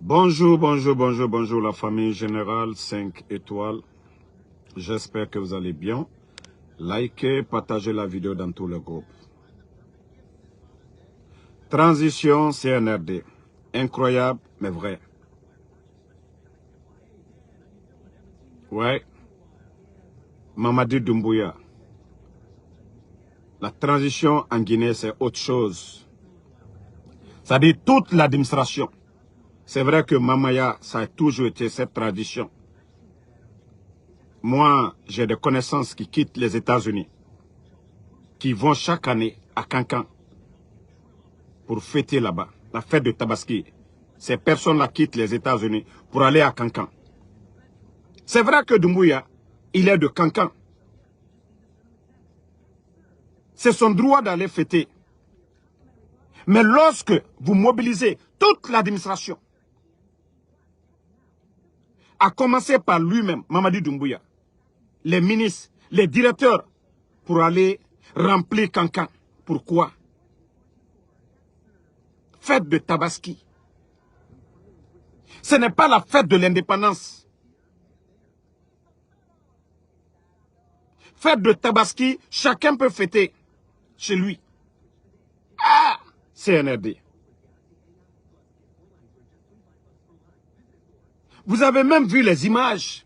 Bonjour, bonjour, bonjour, bonjour la famille générale 5 étoiles. J'espère que vous allez bien. Likez, partagez la vidéo dans tous les groupes. Transition CNRD. Incroyable, mais vrai. Ouais. Mamadi Doumbouya. La transition en Guinée, c'est autre chose. Ça dit toute l'administration. C'est vrai que Mamaya, ça a toujours été cette tradition. Moi, j'ai des connaissances qui quittent les États-Unis, qui vont chaque année à Cancan pour fêter là-bas, la fête de Tabaski. Ces personnes-là quittent les États-Unis pour aller à Cancan. C'est vrai que Doumbouya, il est de Cancan. C'est son droit d'aller fêter. Mais lorsque vous mobilisez toute l'administration, à commencer par lui-même, Mamadi Doumbouya, les ministres, les directeurs, pour aller remplir Cancan. Pourquoi? Fête de Tabaski. Ce n'est pas la fête de l'indépendance. Fête de Tabaski, chacun peut fêter chez lui. Ah, CNRD. Vous avez même vu les images.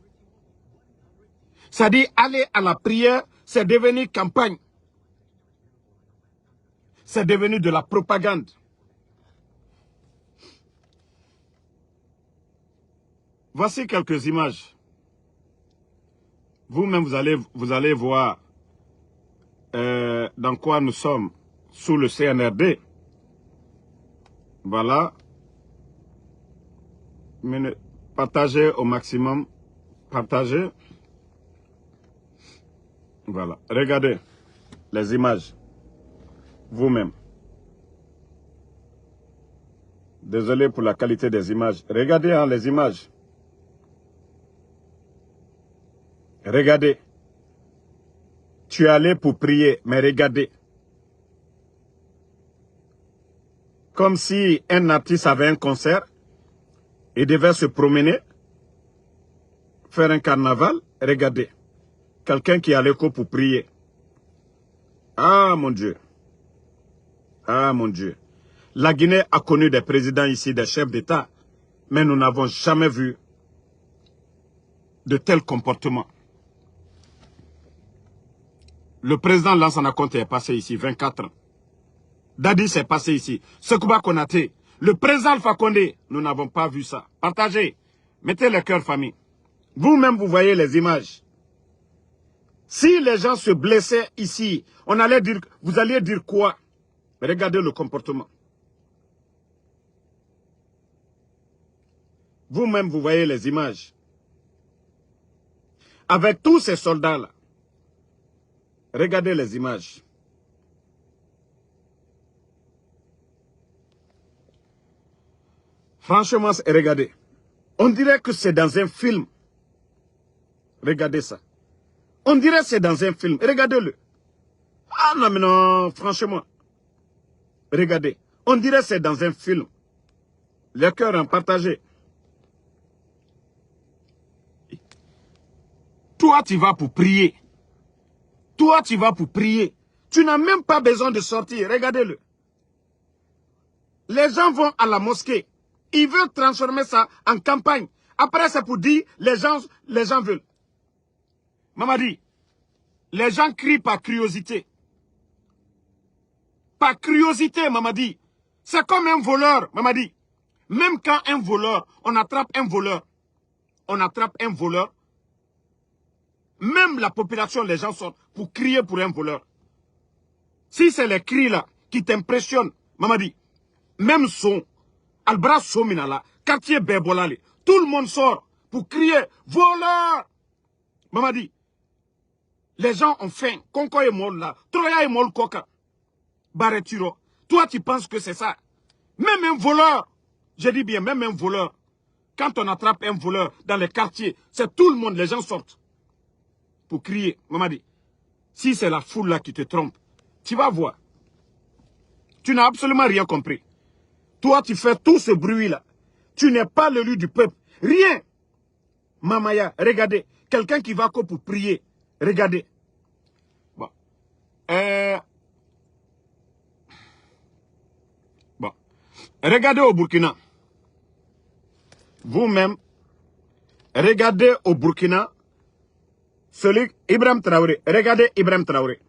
Ça dit aller à la prière, c'est devenu campagne. C'est devenu de la propagande. Voici quelques images. Vous-même, vous allez voir dans quoi nous sommes sous le CNRD. Voilà. Partagez au maximum. Partagez. Voilà. Regardez les images. Vous-même. Désolé pour la qualité des images. Regardez hein, les images. Regardez. Tu es allé pour prier, mais regardez. Comme si un artiste avait un concert et devait se promener, faire un carnaval. Regardez. Quelqu'un qui est à l'école pour prier. Ah mon Dieu. Ah mon Dieu. La Guinée a connu des présidents ici, des chefs d'État, mais nous n'avons jamais vu de tels comportements. Le président Lansana Conté est passé ici, 24 ans. Dadis est passé ici. Sekouba Konaté. Le président Alpha Condé, nous n'avons pas vu ça. Partagez. Mettez le cœur famille. Vous-même, vous voyez les images. Si les gens se blessaient ici, on allait dire, vous alliez dire quoi? Regardez le comportement. Vous-même, vous voyez les images. Avec tous ces soldats-là, regardez les images. Franchement, regardez. On dirait que c'est dans un film. Regardez ça. On dirait que c'est dans un film. Regardez-le. Ah non, mais non, franchement. Regardez. On dirait que c'est dans un film. Les cœurs en partagé. Toi, tu vas pour prier. Toi, tu vas pour prier. Tu n'as même pas besoin de sortir. Regardez-le. Les gens vont à la mosquée. Ils veulent transformer ça en campagne. Après, c'est pour dire, les gens veulent. Mamadi, les gens crient par curiosité. Par curiosité, Mamadi. C'est comme un voleur, Mamadi. Même quand un voleur, on attrape un voleur. On attrape un voleur. Même la population, les gens sortent pour crier pour un voleur. Si c'est les cris là qui t'impressionnent, Mamadi, même son, Albra Sominala, quartier Bebolale, tout le monde sort pour crier voleur. Mamadi, les gens ont faim. Konko est mort là. Troya est mort coca. Barreturo. Toi, tu penses que c'est ça. Même un voleur, je dis bien, même un voleur, quand on attrape un voleur dans les quartiers, c'est tout le monde, les gens sortent pour crier. Mamadi, si c'est la foule là qui te trompe, tu vas voir. Tu n'as absolument rien compris. Toi, tu fais tout ce bruit là. Tu n'es pas l'élu du peuple. Rien. Mamaya, regardez. Quelqu'un qui va pour prier. Regardez. Bon. Bon. Regardez au Burkina. Vous-même, regardez au Burkina. Celui Ibrahim Traoré. Regardez Ibrahim Traoré.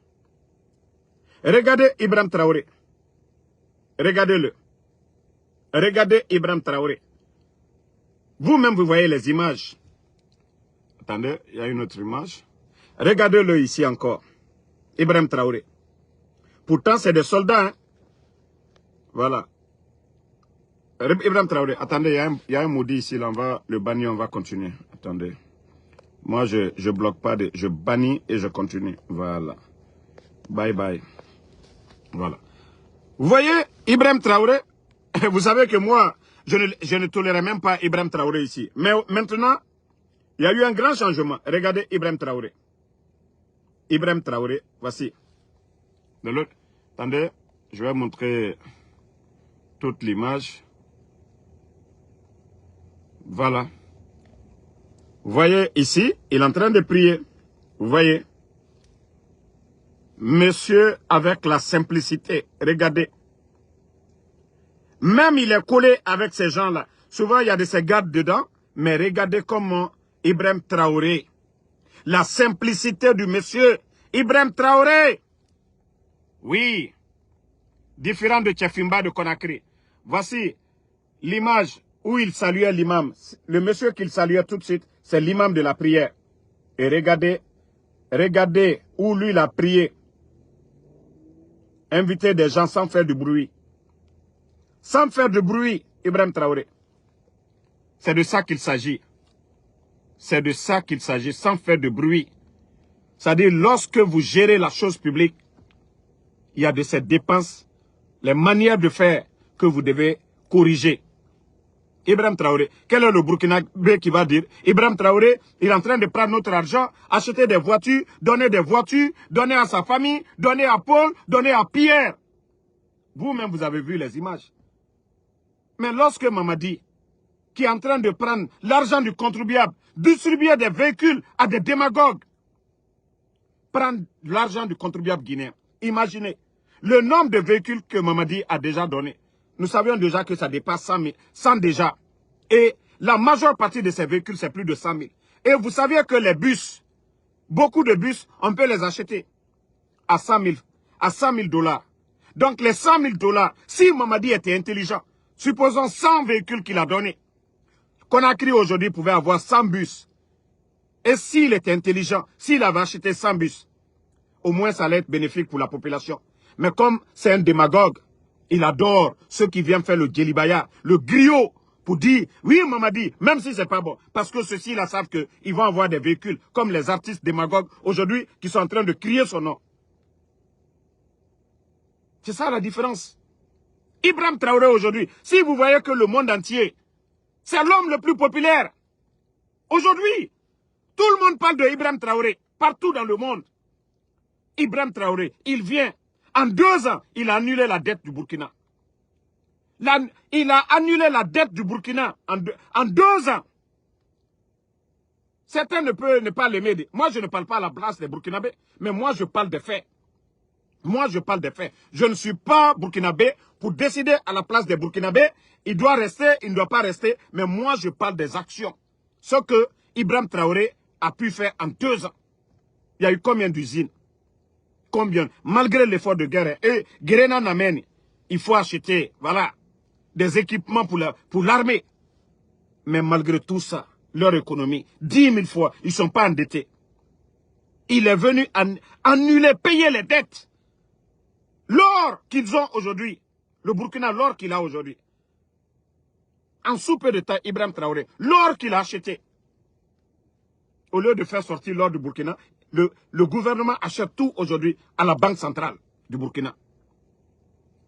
Regardez Ibrahim Traoré. Regardez-le. Regardez Ibrahim Traoré. Vous-même, vous voyez les images. Attendez, il y a une autre image. Regardez-le ici encore. Ibrahim Traoré. Pourtant, c'est des soldats. Hein? Voilà. Ibrahim Traoré. Attendez, il y a un maudit ici. Là, on va le bannir, on va continuer. Attendez. Moi, je bloque pas. Je bannis et je continue. Voilà. Bye bye. Voilà. Vous voyez, Ibrahim Traoré, vous savez que moi, je ne tolérais même pas Ibrahim Traoré ici. Mais maintenant, il y a eu un grand changement. Regardez Ibrahim Traoré. Ibrahim Traoré, voici. De l'autre, attendez, je vais montrer toute l'image. Voilà. Vous voyez ici, il est en train de prier. Vous voyez. Monsieur avec la simplicité. Regardez. Même il est collé avec ces gens-là. Souvent, il y a de ces gardes dedans. Mais regardez comment Ibrahim Traoré. La simplicité du monsieur. Ibrahim Traoré. Oui. Différent de Tchefimba de Conakry. Voici l'image où il saluait l'imam. Le monsieur qu'il saluait tout de suite, c'est l'imam de la prière. Et regardez, regardez où lui il a prié. Inviter des gens sans faire de bruit. Sans faire de bruit, Ibrahim Traoré. C'est de ça qu'il s'agit. C'est de ça qu'il s'agit, sans faire de bruit. C'est-à-dire, lorsque vous gérez la chose publique, il y a de ces dépenses, les manières de faire que vous devez corriger. Ibrahim Traoré, quel est le Burkinabé qui va dire? Ibrahim Traoré, il est en train de prendre notre argent, acheter des voitures, donner à sa famille, donner à Paul, donner à Pierre. Vous-même, vous avez vu les images. Mais lorsque Mamadi, qui est en train de prendre l'argent du contribuable, distribuer des véhicules à des démagogues, prendre l'argent du contribuable guinéen, imaginez le nombre de véhicules que Mamadi a déjà donné. Nous savions déjà que ça dépasse 100 000, 100 déjà. Et la majeure partie de ces véhicules, c'est plus de 100 000. Et vous saviez que les bus, beaucoup de bus, on peut les acheter à 100 000 $. Donc les 100 000 $, si Mamadi était intelligent, supposons 100 véhicules qu'il a donnés, Conakry aujourd'hui pouvait avoir 100 bus. Et s'il était intelligent, s'il avait acheté 100 bus, au moins ça allait être bénéfique pour la population. Mais comme c'est un démagogue, il adore ceux qui viennent faire le djellibaya, le griot, pour dire, oui Mamadi, même si c'est pas bon. Parce que ceux-ci, là, savent qu'ils vont avoir des véhicules, comme les artistes démagogues aujourd'hui, qui sont en train de crier son nom. C'est ça la différence. Ibrahim Traoré aujourd'hui, si vous voyez que le monde entier, c'est l'homme le plus populaire. Aujourd'hui, tout le monde parle de Ibrahim Traoré, partout dans le monde. Ibrahim Traoré, il vient. En 2 ans, il a annulé la dette du Burkina. Il a annulé la dette du Burkina en 2 ans. Certains ne peuvent ne pas l'aimer. Moi, je ne parle pas à la place des Burkinabés, mais moi, je parle des faits. Moi, je parle des faits. Je ne suis pas Burkinabé pour décider à la place des Burkinabés. Il doit rester, il ne doit pas rester. Mais moi, je parle des actions. Ce que Ibrahim Traoré a pu faire en 2 ans. Il y a eu combien d'usines? Combien? Malgré l'effort de guerre. Et Guérena n'amène. Il faut acheter, voilà, des équipements pour l'armée. Mais malgré tout ça, leur économie, 10 000 fois, ils ne sont pas endettés. Il est venu annuler, payer les dettes. L'or qu'ils ont aujourd'hui, le Burkina, l'or qu'il a aujourd'hui. En sous peu de temps, Ibrahim Traoré, l'or qu'il a acheté. Au lieu de faire sortir l'or du Burkina, le gouvernement achète tout aujourd'hui à la Banque centrale du Burkina.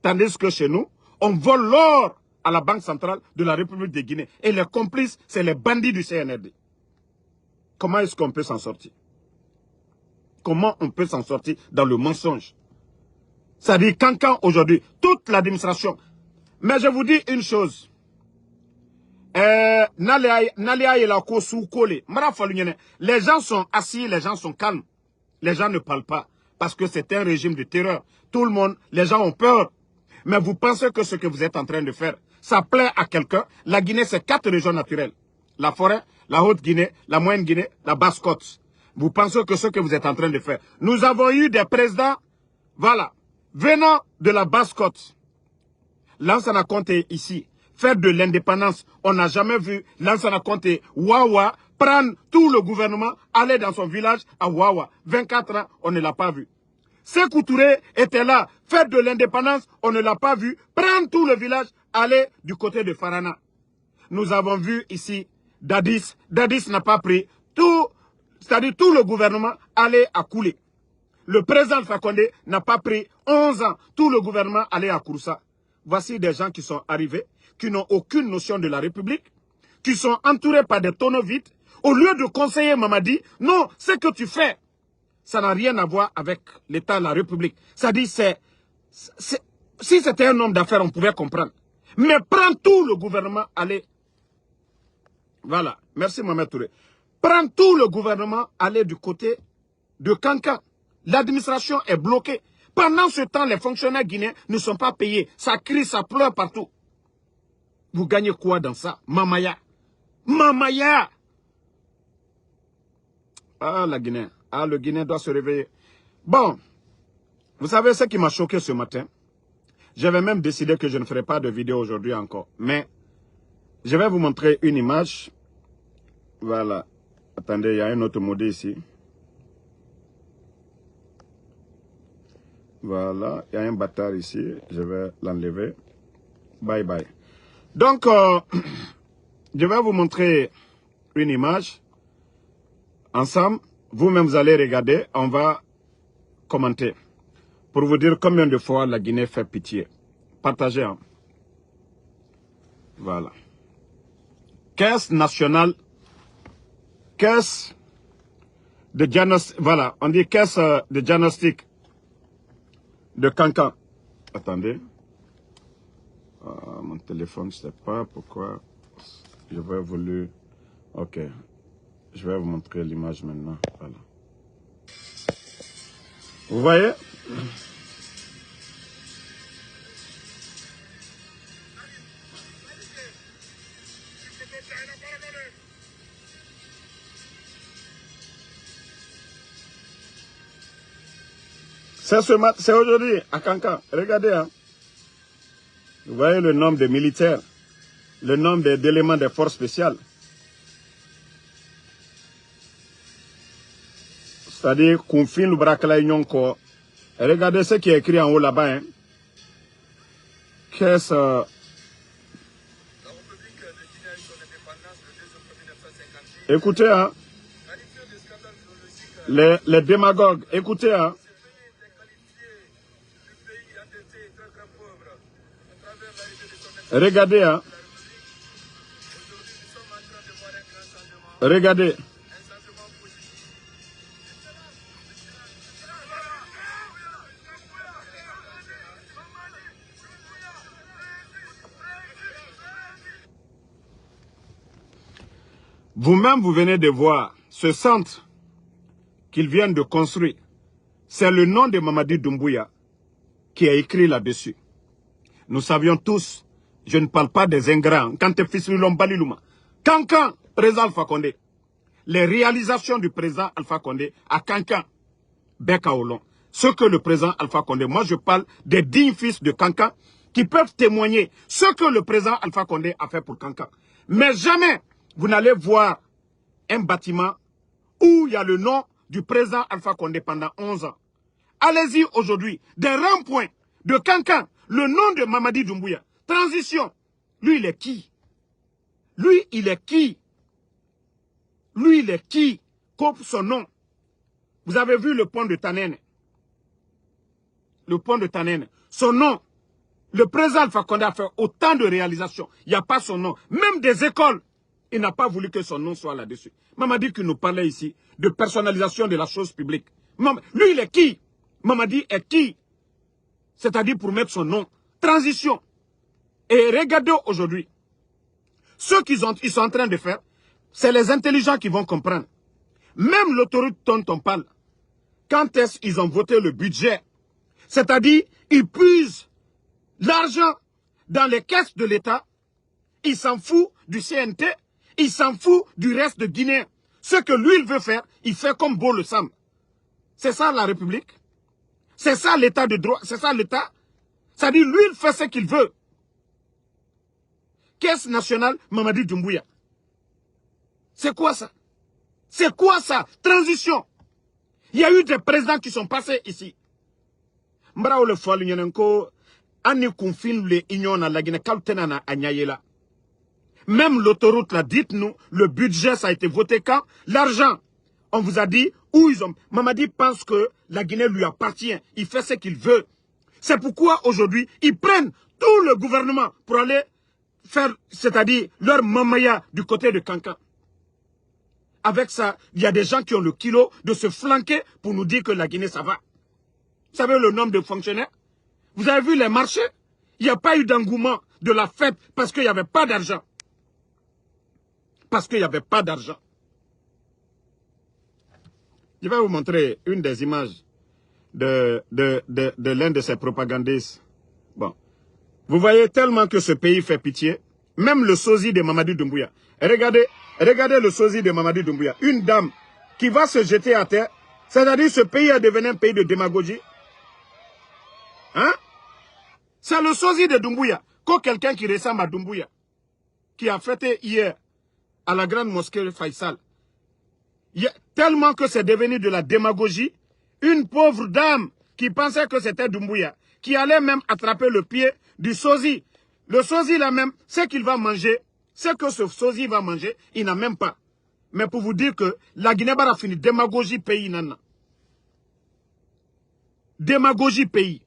Tandis que chez nous, on vole l'or à la Banque centrale de la République de Guinée. Et les complices, c'est les bandits du CNRD. Comment est-ce qu'on peut s'en sortir? Comment on peut s'en sortir dans le mensonge? C'est-à-dire, quand aujourd'hui, toute l'administration... Mais je vous dis une chose. Les gens sont assis, les gens sont calmes. Les gens ne parlent pas. Parce que c'est un régime de terreur. Tout le monde, les gens ont peur. Mais vous pensez que ce que vous êtes en train de faire, ça plaît à quelqu'un? La Guinée, c'est 4 régions naturelles. La forêt, la Haute-Guinée, la Moyenne-Guinée, la Basse-Côte. Vous pensez que ce que vous êtes en train de faire. Nous avons eu des présidents, voilà, venant de la Basse-Côte. Lansana Conté ici, faire de l'indépendance. On n'a jamais vu Lansana Conté, Wawa, prendre tout le gouvernement, aller dans son village à Wawa. 24 ans, on ne l'a pas vu. Sékou Touré était là, faire de l'indépendance, on ne l'a pas vu. Prendre tout le village, aller du côté de Farana. Nous avons vu ici Dadis. Dadis n'a pas pris tout, c'est-à-dire tout le gouvernement aller à Koulé. Le président Alpha Condé n'a pas pris 11 ans. Tout le gouvernement allait à Kouroussa. Voici des gens qui sont arrivés, qui n'ont aucune notion de la République, qui sont entourés par des tonneaux vides. Au lieu de conseiller Mamadi, non, ce que tu fais, ça n'a rien à voir avec l'État, la République. Ça dit, si c'était un homme d'affaires, on pouvait comprendre. Mais prends tout le gouvernement, allez. Voilà, merci Mohamed Touré. Prends tout le gouvernement, allez du côté de Kankan. L'administration est bloquée. Pendant ce temps, les fonctionnaires guinéens ne sont pas payés. Ça crie, ça pleure partout. Vous gagnez quoi dans ça? Mamaya. Mamaya. Ah, la Guinée. Ah, le Guinéen doit se réveiller. Bon, vous savez ce qui m'a choqué ce matin? J'avais même décidé que je ne ferai pas de vidéo aujourd'hui encore. Mais, je vais vous montrer une image. Voilà. Attendez, il y a un autre mode ici. Voilà, il y a un bâtard ici. Je vais l'enlever. Bye bye. Donc, je vais vous montrer une image. Ensemble, vous-même vous allez regarder. On va commenter. Pour vous dire combien de fois la Guinée fait pitié. Partagez. Hein. Voilà. Caisse nationale. Caisse de diagnostic. Voilà, on dit caisse de diagnostic de Kankan. Attendez. Mon téléphone, je ne sais pas pourquoi. Je vais voulu. Ok. Je vais vous montrer l'image maintenant. Voilà. Vous voyez? C'est aujourd'hui à Kankan. Regardez. Hein. Vous voyez le nombre de militaires. Le nombre d'éléments des forces spéciales. C'est-à-dire qu'on filme le braquelage encore. Regardez ce qui est écrit en haut là-bas. Hein. Qu'est-ce... Écoutez, hein. Les démagogues, écoutez, hein. Regardez, hein. Regardez. Vous-même, vous venez de voir ce centre qu'ils viennent de construire. C'est le nom de Mamadi Doumbouya qui est écrit là-dessus. Nous savions tous, je ne parle pas des ingrats, quand tu fais Kankan, président Alpha Condé. Les réalisations du président Alpha Condé à Kankan, Bekaolon. Ce que le président Alpha Condé, moi je parle des dignes fils de Kankan qui peuvent témoigner ce que le président Alpha Condé a fait pour Kankan. Mais jamais vous n'allez voir un bâtiment où il y a le nom du président Alpha Condé pendant 11 ans. Allez-y aujourd'hui, des ronds-points de Kankan, le nom de Mamadi Doumbouya. Transition. Lui, il est qui? Lui, il est qui? Lui, il est qui? Coupe son nom. Vous avez vu le pont de Tanen. Le pont de Tanen. Son nom. Le président Alpha Condé a fait autant de réalisations. Il n'y a pas son nom. Même des écoles. Il n'a pas voulu que son nom soit là-dessus. Mamadi qui nous parlait ici de personnalisation de la chose publique. Lui, il est qui? Mamadi est qui? C'est-à-dire pour mettre son nom. Transition. Et regardez aujourd'hui. Ce qu'ils sont en train de faire, c'est les intelligents qui vont comprendre. Même l'autoroute dont on parle, quand est-ce qu'ils ont voté le budget, c'est-à-dire, ils puisent l'argent dans les caisses de l'État, ils s'en foutent du CNT, ils s'en foutent du reste de Guinée. Ce que lui, il veut faire, il fait comme beau le semble. C'est ça la République. C'est ça l'État de droit. C'est ça l'État. C'est-à-dire, lui, il fait ce qu'il veut. Caisse nationale, Mamadi Doumbouya. C'est quoi ça? C'est quoi ça? Transition. Il y a eu des présidents qui sont passés ici. Mbrao le fol nyenenko ani confine le union na la Guinée kaltenana anyayela. Même l'autoroute là, dites-nous, le budget ça a été voté quand? L'argent. On vous a dit où ils ont. Mamadi pense que la Guinée lui appartient. Il fait ce qu'il veut. C'est pourquoi aujourd'hui, ils prennent tout le gouvernement pour aller faire, c'est-à-dire leur mamaya du côté de Kankan. Avec ça, il y a des gens qui ont le kilo de se flanquer pour nous dire que la Guinée, ça va. Vous savez le nombre de fonctionnaires? Vous avez vu les marchés? Il n'y a pas eu d'engouement de la fête parce qu'il n'y avait pas d'argent. Parce qu'il n'y avait pas d'argent. Je vais vous montrer une des images de l'un de ces propagandistes. Bon. Vous voyez tellement que ce pays fait pitié. Même le sosie de Mamadi Doumbouya. Regardez le sosie de Mamadi Doumbouya. Une dame qui va se jeter à terre. C'est-à-dire ce pays est devenu un pays de démagogie. Hein? C'est le sosie de Doumbouya. Quand quelqu'un qui ressemble à Doumbouya, qui a fêté hier à la grande mosquée Faisal, tellement que c'est devenu de la démagogie, une pauvre dame qui pensait que c'était Doumbouya, qui allait même attraper le pied du sosie. Le sosie là même, ce qu'il va manger, ce que ce sosie va manger, il n'a même pas. Mais pour vous dire que la Guinée-Bara fini démagogie pays nana. Démagogie pays.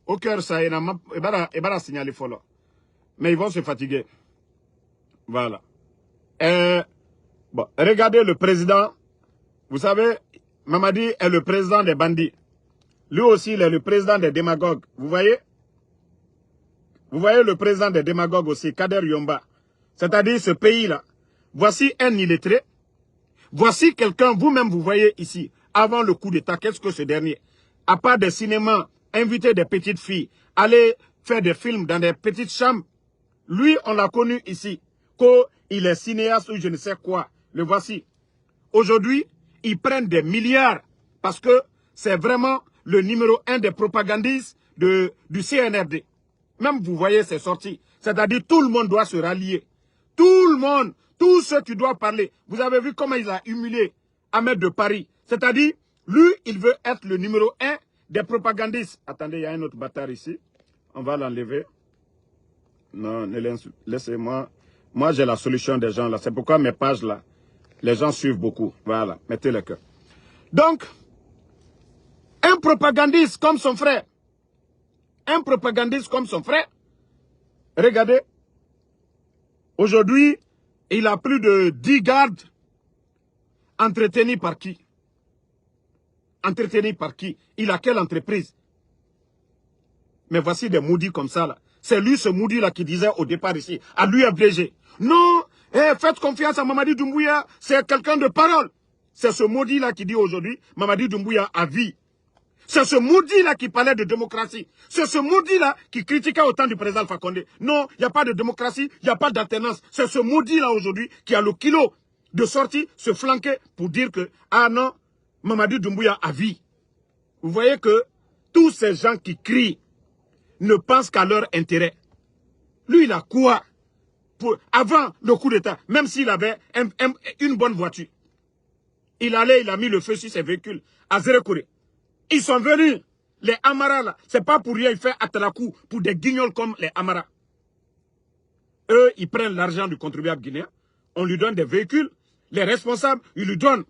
Au cœur ça, il va signaler follow. Mais ils vont se fatiguer. Voilà. Bon, regardez le président. Vous savez, Mamadi est le président des bandits. Lui aussi, il est le président des démagogues. Vous voyez? Vous voyez le président des démagogues aussi, Kader Yomba. C'est-à-dire ce pays-là. Voici un illettré. Voici quelqu'un, vous-même vous voyez ici, avant le coup d'État, qu'est-ce que ce dernier? À part des cinémas, inviter des petites filles, aller faire des films dans des petites chambres. Lui, on l'a connu ici. Qu'il est cinéaste ou je ne sais quoi. Le voici. Aujourd'hui, ils prennent des milliards parce que c'est vraiment le numéro 1 des propagandistes du CNRD. Même vous voyez ses sorties. C'est-à-dire tout le monde doit se rallier. Tout le monde, tous ceux qui doivent parler. Vous avez vu comment il a humilié Ahmed de Paris. C'est-à-dire, lui, il veut être le numéro 1 des propagandistes. Attendez, il y a un autre bâtard ici. On va l'enlever. Non, laissez-moi. Moi, j'ai la solution des gens là. C'est pourquoi mes pages là, les gens suivent beaucoup. Voilà, mettez le cœur. Donc, un propagandiste comme son frère. Un propagandiste comme son frère. Regardez. Aujourd'hui, il a plus de 10 gardes. Entretenus par qui? Entretenus par qui? Il a quelle entreprise? Mais voici des maudits comme ça là. C'est lui ce maudit là qui disait au départ ici, à l'UFDG. Non, faites confiance à Mamadi Doumbouya, c'est quelqu'un de parole. C'est ce maudit là qui dit aujourd'hui, Mamadi Doumbouya a vie. C'est ce maudit là qui parlait de démocratie. C'est ce maudit là qui critiquait autant du président Alpha Condé. Non, il n'y a pas de démocratie, il n'y a pas d'alternance. C'est ce maudit là aujourd'hui qui a le kilo de sortie, se flanquer pour dire que, ah non, Mamadi Doumbouya a vie. Vous voyez que tous ces gens qui crient ne pensent qu'à leur intérêt. Lui, il a quoi avant le coup d'État, même s'il avait une bonne voiture. Il allait, il a mis le feu sur ses véhicules à Zérekouré. Ils sont venus, les Amara là. C'est pas pour rien, il fait Atalakou pour des guignols comme les Amara. Eux, ils prennent l'argent du contribuable guinéen. On lui donne des véhicules. Les responsables, ils lui donnent.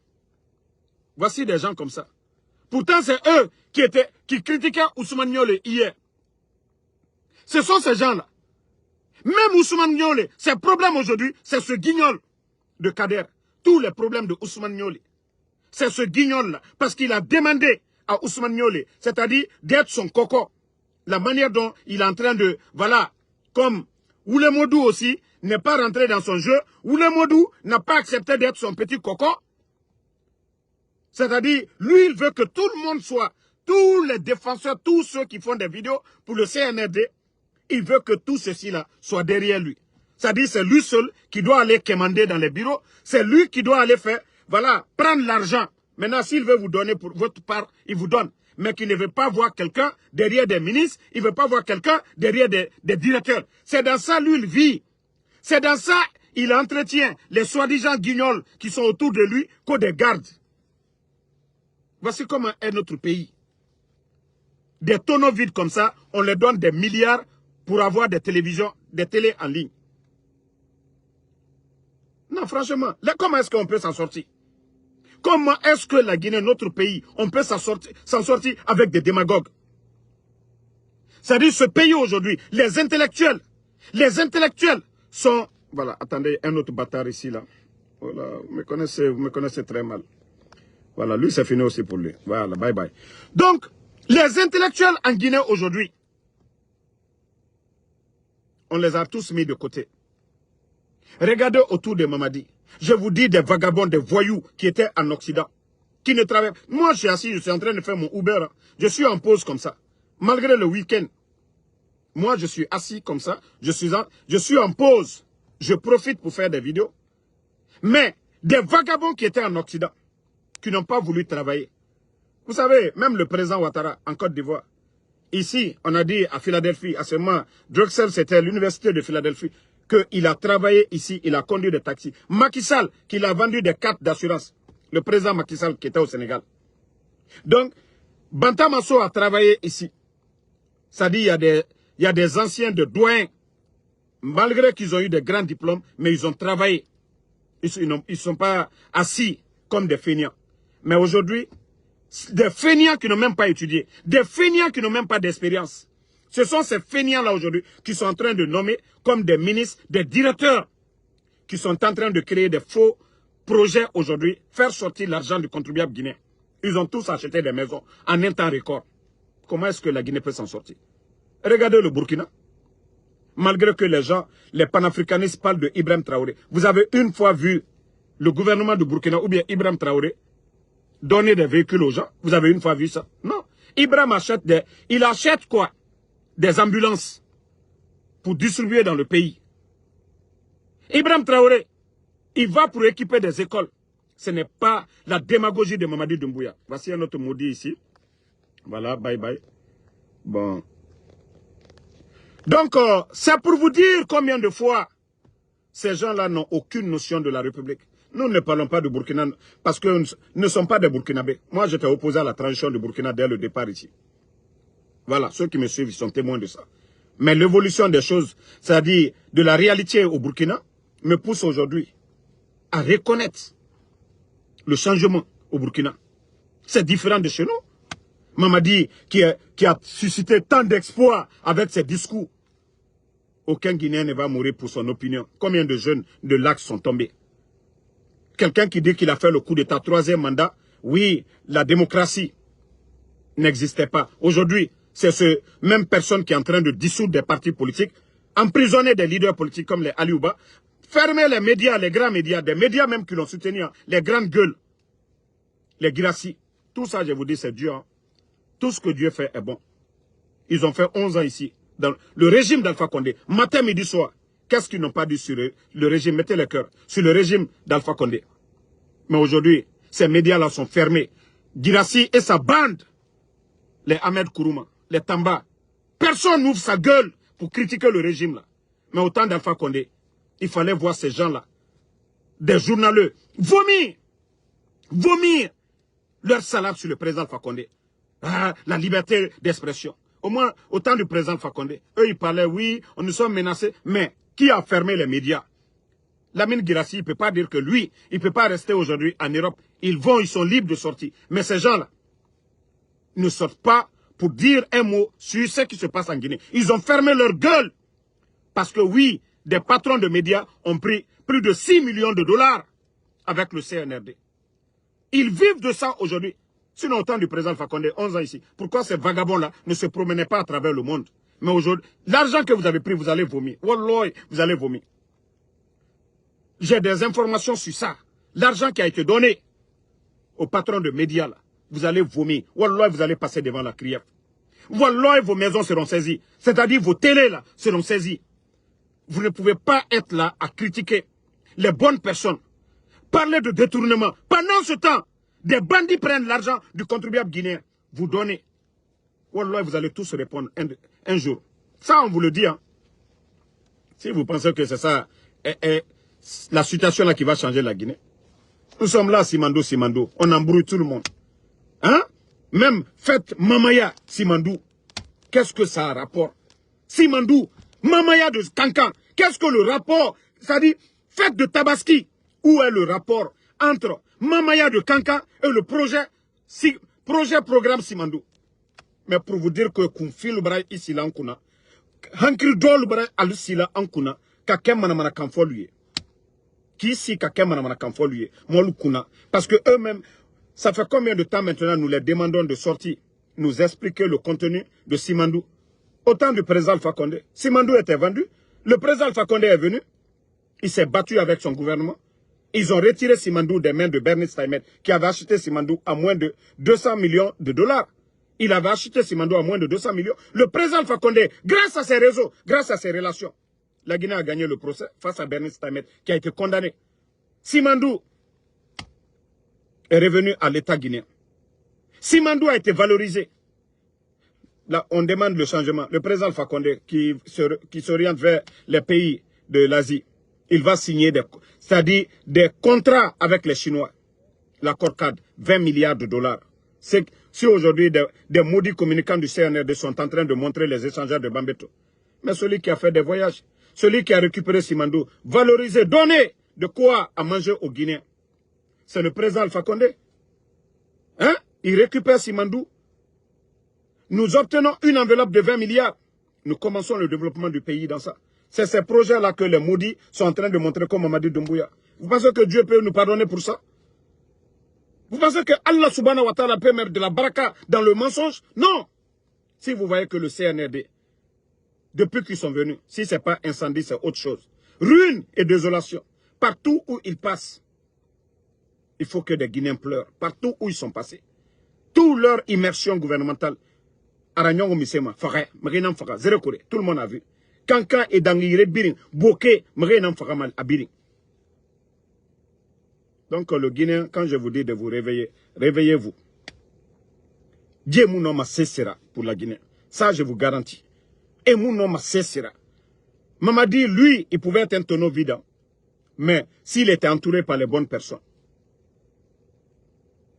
Voici des gens comme ça. Pourtant, c'est eux qui critiquaient Ousmane Niolé hier. Ce sont ces gens-là. Même Ousmane Niolé, ses problèmes aujourd'hui, c'est ce guignol de Kader. Tous les problèmes de Ousmane Niolé, c'est ce guignol-là. Parce qu'il a demandé à Ousmane Niolé, c'est-à-dire d'être son coco. La manière dont il est en train de, voilà, comme Oulemodou aussi, n'est pas rentré dans son jeu, ou le Modou n'a pas accepté d'être son petit cocon. C'est-à-dire, lui, il veut que tout le monde soit, tous les défenseurs, tous ceux qui font des vidéos pour le CNRD, il veut que tout ceci-là soit derrière lui. C'est-à-dire, c'est lui seul qui doit aller commander dans les bureaux, c'est lui qui doit aller faire, voilà, prendre l'argent. Maintenant, s'il veut vous donner pour votre part, il vous donne. Mais qu'il ne veut pas voir quelqu'un derrière des ministres, il ne veut pas voir quelqu'un derrière des directeurs. C'est dans ça, lui, il vit. C'est dans ça, il entretient les soi-disant guignols qui sont autour de lui, que des gardes. Voici comment est notre pays. Des tonneaux vides comme ça, on leur donne des milliards pour avoir des télévisions, des télés en ligne. Non, franchement, comment est-ce qu'on peut s'en sortir? Comment est-ce que la Guinée, notre pays, on peut s'en sortir avec des démagogues? C'est-à-dire ce pays aujourd'hui, les intellectuels sont... Voilà, attendez, un autre bâtard ici, là. Voilà, vous me connaissez très mal. Voilà, lui, c'est fini aussi pour lui. Voilà, bye bye. Donc, les intellectuels en Guinée aujourd'hui, on les a tous mis de côté. Regardez autour de Mamadi. Je vous dis des vagabonds, des voyous qui étaient en Occident, qui ne travaillent pas. Moi, je suis assis, je suis en train de faire mon Uber. Je suis en pause comme ça. Malgré le week-end. Moi, je suis assis comme ça. Je suis en pause. Je profite pour faire des vidéos. Mais des vagabonds qui étaient en Occident, qui n'ont pas voulu travailler. Vous savez, même le président Ouattara, en Côte d'Ivoire, ici, on a dit à Philadelphie, à ce moment, Drexel, c'était l'université de Philadelphie, qu'il a travaillé ici, il a conduit des taxis. Macky Sall, qu'il a vendu des cartes d'assurance. Le président Macky Sall qui était au Sénégal. Donc, Banta Masso a travaillé ici. C'est-à-dire, il y a des anciens de doyens, malgré qu'ils ont eu des grands diplômes, mais ils ont travaillé. Ils ne sont pas assis comme des feignants. Mais aujourd'hui, des feignants qui n'ont même pas étudié, des feignants qui n'ont même pas d'expérience. Ce sont ces feignants-là aujourd'hui qui sont en train de nommer comme des ministres, des directeurs, qui sont en train de créer des faux projets aujourd'hui, faire sortir l'argent du contribuable guinéen. Ils ont tous acheté des maisons en un temps record. Comment est-ce que la Guinée peut s'en sortir? Regardez le Burkina. Malgré que les gens, les panafricanistes parlent de Ibrahim Traoré. Vous avez une fois vu le gouvernement du Burkina ou bien Ibrahim Traoré donner des véhicules aux gens? Vous avez une fois vu ça? Non. Ibrahim achète il achète quoi? Des ambulances pour distribuer dans le pays. Ibrahim Traoré, il va pour équiper des écoles. Ce n'est pas la démagogie de Mamadi Doumbouya. Voici un autre maudit ici. Voilà, bye bye. Bon. Donc, c'est pour vous dire combien de fois ces gens-là n'ont aucune notion de la République. Nous ne parlons pas de Burkina parce que nous ne sommes pas des Burkinabés. Moi, j'étais opposé à la transition du Burkina dès le départ ici. Voilà, ceux qui me suivent, ils sont témoins de ça. Mais l'évolution des choses, c'est-à-dire de la réalité au Burkina, me pousse aujourd'hui à reconnaître le changement au Burkina. C'est différent de chez nous. Mamadi, qui a suscité tant d'exploits avec ses discours. Aucun Guinéen ne va mourir pour son opinion. Combien de jeunes de l'axe sont tombés? Quelqu'un qui dit qu'il a fait le coup d'État, 3e mandat, oui, la démocratie n'existait pas. Aujourd'hui, c'est cette même personne qui est en train de dissoudre des partis politiques, emprisonner des leaders politiques comme les Aliouba, fermer les médias, les grands médias, des médias même qui l'ont soutenu, les grandes gueules, les Girassi. Tout ça, je vous dis, c'est Dieu. Hein. Tout ce que Dieu fait est bon. Ils ont fait 11 ans ici, dans le régime d'Alpha Condé. Matin, midi, soir. Qu'est-ce qu'ils n'ont pas dit sur le régime? Mettez le cœur. Sur le régime d'Alpha Condé. Mais aujourd'hui, ces médias-là sont fermés. Girassi et sa bande, les Ahmed Kourouma, les Tamba, personne n'ouvre sa gueule pour critiquer le régime là. Mais au temps d'Alpha Condé, il fallait voir ces gens-là, des journaleux, vomir leur salade sur le président Alpha Condé. Ah, la liberté d'expression. Au moins, au temps du président Alpha Condé, eux ils parlaient, oui, nous sommes menacés, mais qui a fermé les médias? Lamine Girassi, il ne peut pas dire que lui, il ne peut pas rester aujourd'hui en Europe. Ils sont libres de sortir. Mais ces gens-là ne sortent pas pour dire un mot sur ce qui se passe en Guinée. Ils ont fermé leur gueule. Parce que oui, des patrons de médias ont pris plus de 6 millions de dollars avec le CNRD. Ils vivent de ça aujourd'hui. Sinon, au temps du président Alpha Condé, 11 ans ici, pourquoi ces vagabonds-là ne se promenaient pas à travers le monde? Mais aujourd'hui, l'argent que vous avez pris, vous allez vomir. Wallah, vous allez vomir. J'ai des informations sur ça. L'argent qui a été donné au patron de médias, là, vous allez vomir. Wallah, vous allez passer devant la CRIEF. Wallah, vos maisons seront saisies. C'est-à-dire vos télés là seront saisies. Vous ne pouvez pas être là à critiquer les bonnes personnes. Parler de détournement. Pendant ce temps, des bandits prennent l'argent du contribuable guinéen. Vous donnez. Wallah, vous allez tous répondre un jour. Ça, on vous le dit. Hein. Si vous pensez que c'est ça, la situation là qui va changer la Guinée. Nous sommes là, Simandou. On embrouille tout le monde. Hein? Même faites Mamaya, Simandou. Qu'est-ce que ça a rapport? Simandou, Mamaya de Kankan. Qu'est-ce que le rapport? C'est-à-dire, faites de Tabaski. Où est le rapport entre Mamaya de Kankan et le programme Simandou? Mais pour vous dire que Kounfil Bray ici là en kuna, Hankri Dol Bray ici là en kuna, kakem manamana kanfo lui. Qui ici kakem manamana kanfo lui? Moi le kuna. Parce que eux-mêmes, ça fait combien de temps maintenant nous les demandons de sortir, nous expliquer le contenu de Simandou? Autant du président Alpha Condé. Simandou était vendu. Le président Alpha Condé est venu. Il s'est battu avec son gouvernement. Ils ont retiré Simandou des mains de Bernie Steinmetz, qui avait acheté Simandou à moins de 200 millions de dollars. Il avait acheté Simandou à moins de 200 millions. Le président Alpha Condé, grâce à ses réseaux, grâce à ses relations, la Guinée a gagné le procès face à Bernie Steinmetz, qui a été condamné. Simandou est revenu à l'État guinéen. Simandou a été valorisé. Là, on demande le changement. Le président Alpha Condé, qui s'oriente vers les pays de l'Asie, il va signer c'est-à-dire des contrats avec les Chinois. L'accord cadre, 20 milliards de dollars. Si aujourd'hui des maudits communicants du CNRD sont en train de montrer les échangeurs de Bambeto. Mais celui qui a fait des voyages, celui qui a récupéré Simandou, valorisé, donné de quoi à manger aux Guinéens, c'est le président Alpha Condé. Hein? Il récupère Simandou. Nous obtenons une enveloppe de 20 milliards. Nous commençons le développement du pays dans ça. C'est ces projets-là que les maudits sont en train de montrer comme Mamadi Doumbouya. Vous pensez que Dieu peut nous pardonner pour ça? Vous pensez que Allah subhanahu wa ta'ala peut mettre de la baraka dans le mensonge? Non. Si vous voyez que le CNRD, depuis qu'ils sont venus, si ce n'est pas incendie, c'est autre chose. Ruine et désolation. Partout où ils passent, il faut que des Guinéens pleurent. Partout où ils sont passés. Toute leur immersion gouvernementale, Aragnon Misema, Fara, Marinan Fara, Zéro Corée, tout le monde a vu. Kankan et Dangire Biring, Bokeh, Marinan Fara Mal, à Biring. Donc le Guinéen, quand je vous dis de vous réveiller, réveillez-vous. Dieu mon nom cessera pour la Guinée. Ça, je vous garantis. Et mon nom cessera. Mamadi, lui, il pouvait être un tonneau vide. Mais s'il était entouré par les bonnes personnes.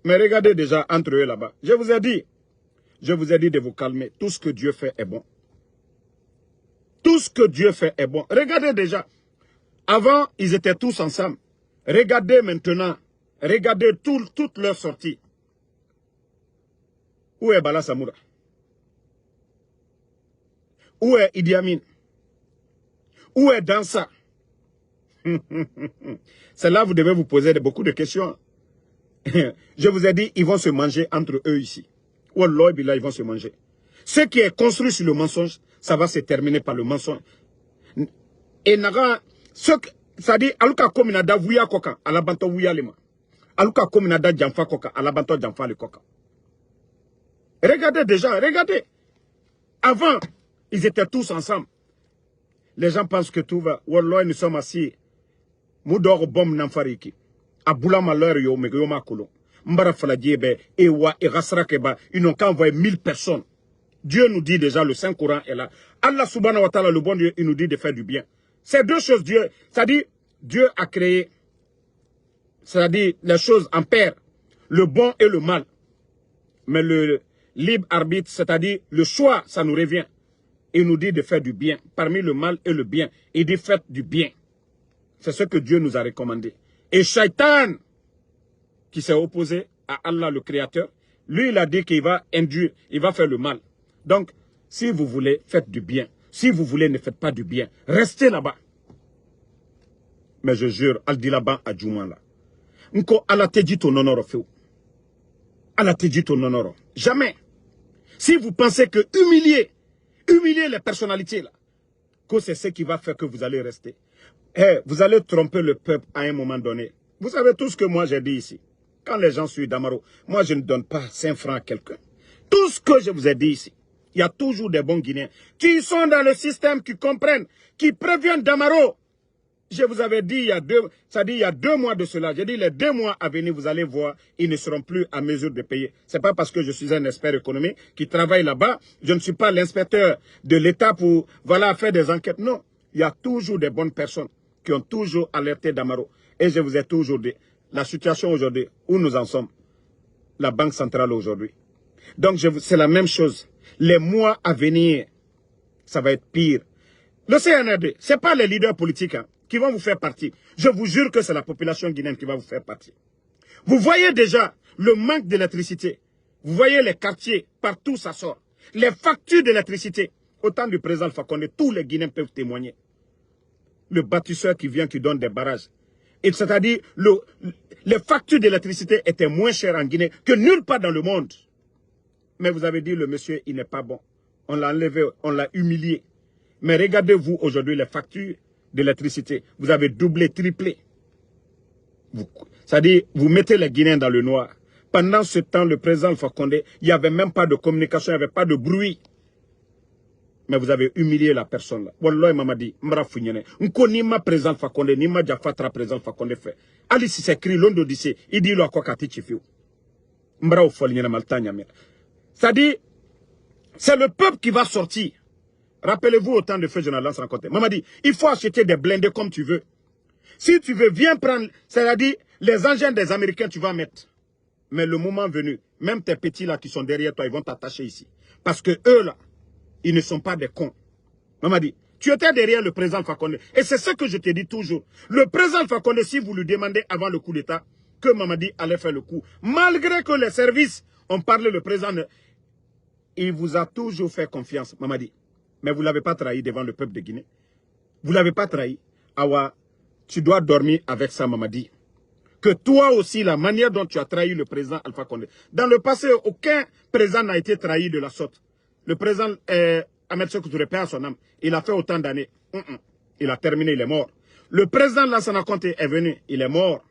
Mais regardez déjà entre eux là-bas. Je vous ai dit de vous calmer. Tout ce que Dieu fait est bon. Tout ce que Dieu fait est bon. Regardez déjà. Avant, ils étaient tous ensemble. Regardez maintenant. Regardez toutes leurs sorties. Où est Bala Samoura? Où est Idi Amin? Où est Dansa? C'est là que vous devez vous poser beaucoup de questions. Je vous ai dit, ils vont se manger entre eux ici. Wallah, billah, ils vont se manger. Ce qui est construit sur le mensonge, ça va se terminer par le mensonge. Et ça dit, aluka kominada vuya koka, alabanto vuya lema. Aluka kominada jamfa koka, alabanto jamfa le koka. Regardez déjà, regardez. Avant, ils étaient tous ensemble. Les gens pensent que tout va. Wallah, nous sommes assis. Moudor bom namfariki. Aboula malheur yo megayoma kolon. Mbara faladjebe, ewa, et rasrakeba. Ils n'ont qu'à envoyer 1000 personnes. Dieu nous dit déjà, le Saint-Coran est là. Allah subhanahu wa ta'ala, le bon Dieu, il nous dit de faire du bien. C'est deux choses, Dieu. C'est-à-dire, Dieu a créé, c'est-à-dire, les choses en paire. Le bon et le mal. Mais le libre arbitre, c'est-à-dire, le choix, ça nous revient. Il nous dit de faire du bien. Parmi le mal et le bien. Il dit faites du bien. C'est ce que Dieu nous a recommandé. Et Shaitan, qui s'est opposé à Allah le Créateur, lui, il a dit qu'il va induire, il va faire le mal. Donc, si vous voulez, faites du bien. Si vous voulez, ne faites pas du bien. Restez là-bas. Mais je jure, al dit là-bas à Djouman là. Nko Allah te dit ton honneur feu. Allah te dit ton honneur. Jamais. Si vous pensez que humilier les personnalités là, que c'est ce qui va faire que vous allez rester. Vous allez tromper le peuple à un moment donné. Vous savez tout ce que moi j'ai dit ici. Quand les gens suivent Damaro, moi je ne donne pas 5 francs à quelqu'un. Tout ce que je vous ai dit ici, il y a toujours des bons Guinéens qui sont dans le système, qui comprennent, qui préviennent Damaro. Je vous avais dit il y a 2 mois de cela, j'ai dit les 2 mois à venir, vous allez voir, ils ne seront plus à mesure de payer. Ce n'est pas parce que je suis un expert économique qui travaille là-bas, je ne suis pas l'inspecteur de l'État pour faire des enquêtes. Non, il y a toujours des bonnes personnes qui ont toujours alerté Damaro. Et je vous ai toujours dit, la situation aujourd'hui, où nous en sommes, la Banque centrale aujourd'hui. Donc c'est la même chose. Les mois à venir, ça va être pire. Le CNRD, ce n'est pas les leaders politiques qui vont vous faire partie. Je vous jure que c'est la population guinéenne qui va vous faire partie. Vous voyez déjà le manque d'électricité. Vous voyez les quartiers, partout ça sort. Les factures d'électricité. Au temps du président Alpha Condé, tous les Guinéens peuvent témoigner. Le bâtisseur qui vient, qui donne des barrages. C'est-à-dire, les factures d'électricité étaient moins chères en Guinée que nulle part dans le monde. Mais vous avez dit, le monsieur, il n'est pas bon. On l'a enlevé, on l'a humilié. Mais regardez-vous aujourd'hui les factures d'électricité. Vous avez doublé, triplé. C'est-à-dire, vous mettez les Guinéens dans le noir. Pendant ce temps, le président Alpha Condé, il n'y avait même pas de communication, il n'y avait pas de bruit. Mais vous avez humilié la personne là. Wallah m'a dit, m'ra founyene. Nko ni ma président Alpha Condé, ni ma Jafatra président Alpha Condé fait. Ali si c'est écrit l'ondo d'ici, il dit lo quoi kati chifiou. M'ra ou folinyene maltanya mer. C'est-à-dire, c'est le peuple qui va sortir. Rappelez-vous au temps de feu Jonathan Sankoté. Maman dit, il faut acheter des blindés comme tu veux. Si tu veux, viens prendre, c'est-à-dire, les engins des Américains, tu vas mettre. Mais le moment venu, même tes petits là qui sont derrière toi, ils vont t'attacher ici. Parce que eux là, ils ne sont pas des cons. Maman dit, tu étais derrière le président Alpha Condé. Et c'est ce que je te dis toujours. Le président Alpha Condé, si vous lui demandez avant le coup d'État, que Mamadi allait faire le coup, malgré que les services ont parlé, le président, il vous a toujours fait confiance, Mamadi. Mais vous ne l'avez pas trahi devant le peuple de Guinée. Vous ne l'avez pas trahi. Awa, tu dois dormir avec ça, Mamadi. Que toi aussi, la manière dont tu as trahi le président Alpha Condé. Dans le passé, aucun président n'a été trahi de la sorte. Le président Ahmed Sékou Touré, paix à son âme, il a fait autant d'années. Il a terminé, il est mort. Le président Lansana Conté est venu, il est mort.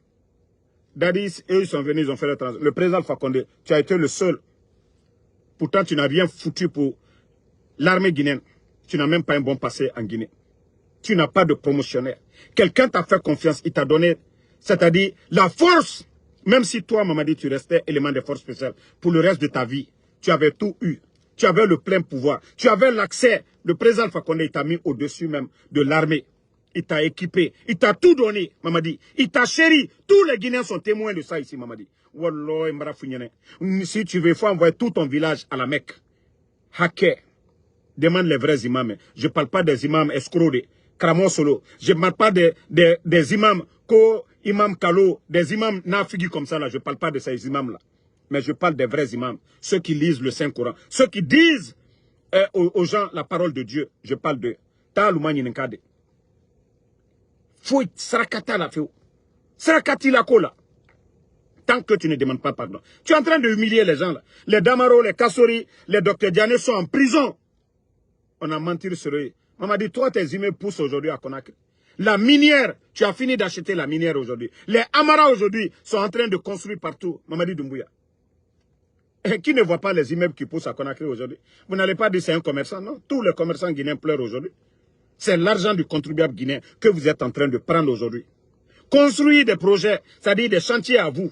Dadis, eux, ils sont venus, ils ont fait le transit. Le président Alpha Condé, tu as été le seul. Pourtant, tu n'as rien foutu pour l'armée guinéenne. Tu n'as même pas un bon passé en Guinée. Tu n'as pas de promotionnaire. Quelqu'un t'a fait confiance, il t'a donné, c'est-à-dire la force. Même si toi, Mamadi, tu restais élément des forces spéciales, pour le reste de ta vie, tu avais tout eu. Tu avais le plein pouvoir. Tu avais l'accès. Le président Alpha Condé, il t'a mis au-dessus même de l'armée. Il t'a équipé. Il t'a tout donné, Mamadi. Il t'a chéri. Tous les Guinéens sont témoins de ça ici, Mamadi. Wallah, si tu veux, il faut envoyer tout ton village à la Mecque. Hacker. Demande les vrais imams. Je ne parle pas des imams escrocs de Kramon Solo. Je ne parle pas des imams Imam Kalo, des imams nafigi comme ça là. Je ne parle pas de ces imams là. Mais je parle des vrais imams. Ceux qui lisent le Saint-Coran. Ceux qui disent aux gens la parole de Dieu. Je parle de Taaloumani Nkade. Faut sarakata la feu. Sarakati la kola. Tant que tu ne demandes pas pardon. Tu es en train de humilier les gens là. Les Damaro, les Kassori, les Dr Diané sont en prison. On a menti sur eux. Maman dit, toi, tes immeubles poussent aujourd'hui à Conakry. La minière, tu as fini d'acheter la minière aujourd'hui. Les Amara aujourd'hui sont en train de construire partout. Maman dit Doumbouya. Et qui ne voit pas les immeubles qui poussent à Conakry aujourd'hui? Vous n'allez pas dire c'est un commerçant, non? Tous les commerçants guinéens pleurent aujourd'hui. C'est l'argent du contribuable guinéen que vous êtes en train de prendre aujourd'hui. Construire des projets, c'est-à-dire des chantiers à vous.